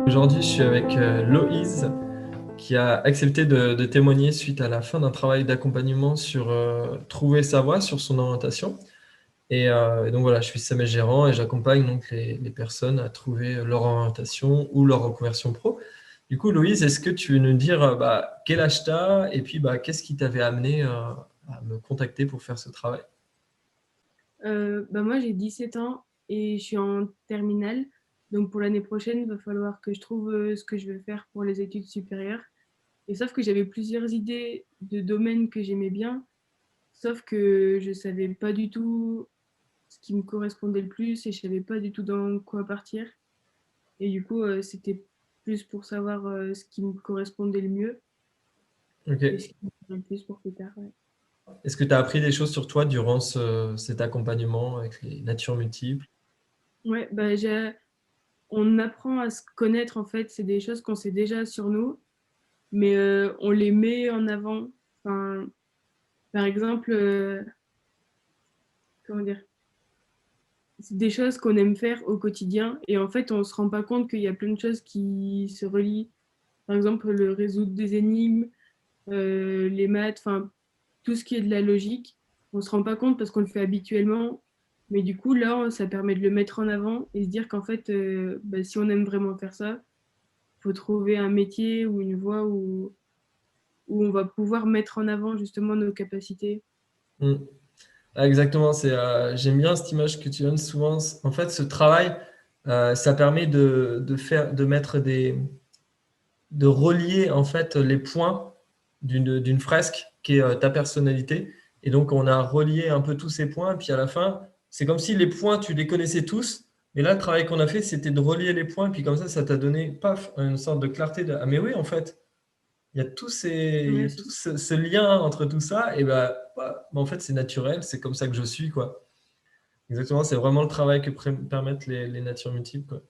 Aujourd'hui, je suis avec Loïse qui a accepté de témoigner suite à la fin d'un travail d'accompagnement sur trouver sa voie, sur son orientation. Et donc voilà, je suis SAMES gérant et j'accompagne donc les personnes à trouver leur orientation ou leur reconversion pro. Du coup, Loïse, est-ce que tu veux nous dire quel âge tu as et puis qu'est-ce qui t'avait amené à me contacter pour faire ce travail? Moi, j'ai 17 ans et je suis en terminale. Donc, pour l'année prochaine, il va falloir que je trouve ce que je veux faire pour les études supérieures. Et sauf que j'avais plusieurs idées de domaines que j'aimais bien, sauf que je savais pas du tout ce qui me correspondait le plus et je savais pas du tout dans quoi partir. Et du coup, c'était plus pour savoir ce qui me correspondait le mieux Ok. et ce qui me plairait le plus pour plus tard. Ouais. Est-ce que tu as appris des choses sur toi durant cet accompagnement avec les natures multiples? Ouais, on apprend à se connaître en fait. C'est des choses qu'on sait déjà sur nous, mais on les met en avant. Enfin, par exemple, comment dire, c'est des choses qu'on aime faire au quotidien et en fait, on se rend pas compte qu'il y a plein de choses qui se relient. Par exemple, le résoudre des énigmes, les maths, enfin, tout ce qui est de la logique, on se rend pas compte parce qu'on le fait habituellement. Mais du coup, là, ça permet de le mettre en avant et se dire qu'en fait, si on aime vraiment faire ça, il faut trouver un métier ou une voie où on va pouvoir mettre en avant justement nos capacités. Hmm. Ah, exactement, j'aime bien cette image que tu donnes souvent. En fait, ce travail, ça permet de mettre de relier en fait les points d'une fresque qui est ta personnalité. Et donc, on a relié un peu tous ces points. Et puis à la fin, c'est comme si les points, tu les connaissais tous. Mais là, le travail qu'on a fait, c'était de relier les points. Et puis comme ça t'a donné, paf, une sorte de clarté de, ah mais oui, en fait, il y Ouais, a c'est tout ça. ce lien entre tout ça. Et en fait, c'est naturel. C'est comme ça que je suis, quoi. Exactement, c'est vraiment le travail que permettent les natures multiples, quoi.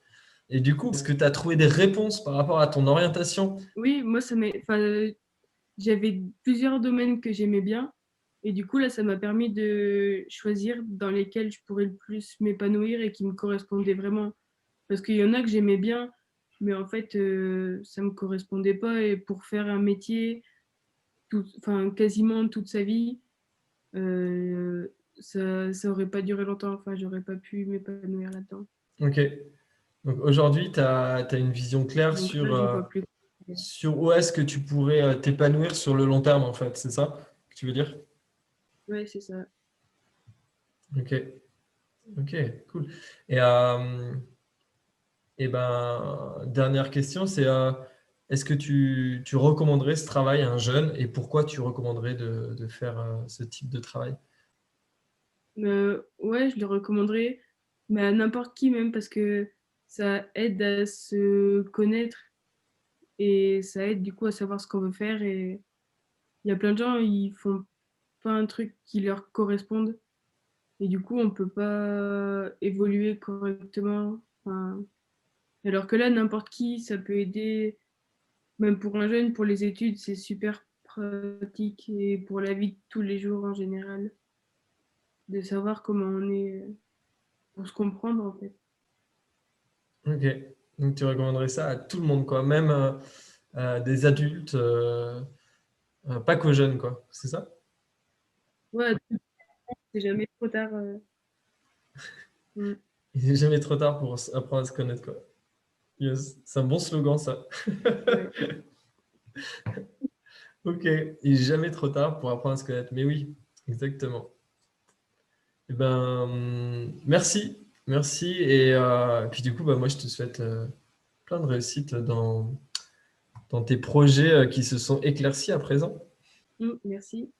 Et du coup, est-ce que tu as trouvé des réponses par rapport à ton orientation? Oui, moi, j'avais plusieurs domaines que j'aimais bien. Et du coup, là, ça m'a permis de choisir dans lesquels je pourrais le plus m'épanouir et qui me correspondaient vraiment. Parce qu'il y en a que j'aimais bien, mais en fait, ça me correspondait pas. Et pour faire un métier, enfin, quasiment toute sa vie, ça aurait pas duré longtemps. Enfin, j'aurais pas pu m'épanouir là-dedans. Ok. Donc aujourd'hui, tu as une vision claire Donc là, j'y vois plus. sur où est-ce que tu pourrais t'épanouir sur le long terme, en fait. C'est ça que tu veux dire? Ouais, c'est ça. Ok. Ok, cool. Et, dernière question, c'est est-ce que tu recommanderais ce travail à un jeune et pourquoi tu recommanderais de faire ce type de travail? Ouais, je le recommanderais, mais à n'importe qui même parce que ça aide à se connaître et ça aide du coup à savoir ce qu'on veut faire. Et il y a plein de gens, ils font pas un truc qui leur corresponde et du coup, on peut pas évoluer correctement. Enfin, alors que là, n'importe qui, ça peut aider, même pour un jeune, pour les études, c'est super pratique et pour la vie de tous les jours en général, de savoir comment on est pour se comprendre en fait. Ok. Donc tu recommanderais ça à tout le monde, quoi. Même des adultes, pas qu'aux jeunes, quoi. C'est ça? Ouais, c'est jamais trop tard. Mm. Il n'est jamais trop tard pour apprendre à se connaître, quoi. Yes. C'est un bon slogan, ça. Ouais. Ok. Il n'est jamais trop tard pour apprendre à se connaître. Mais oui, exactement. Eh ben, merci. Merci. Et puis du coup, moi, je te souhaite plein de réussite dans tes projets qui se sont éclaircis à présent. Merci.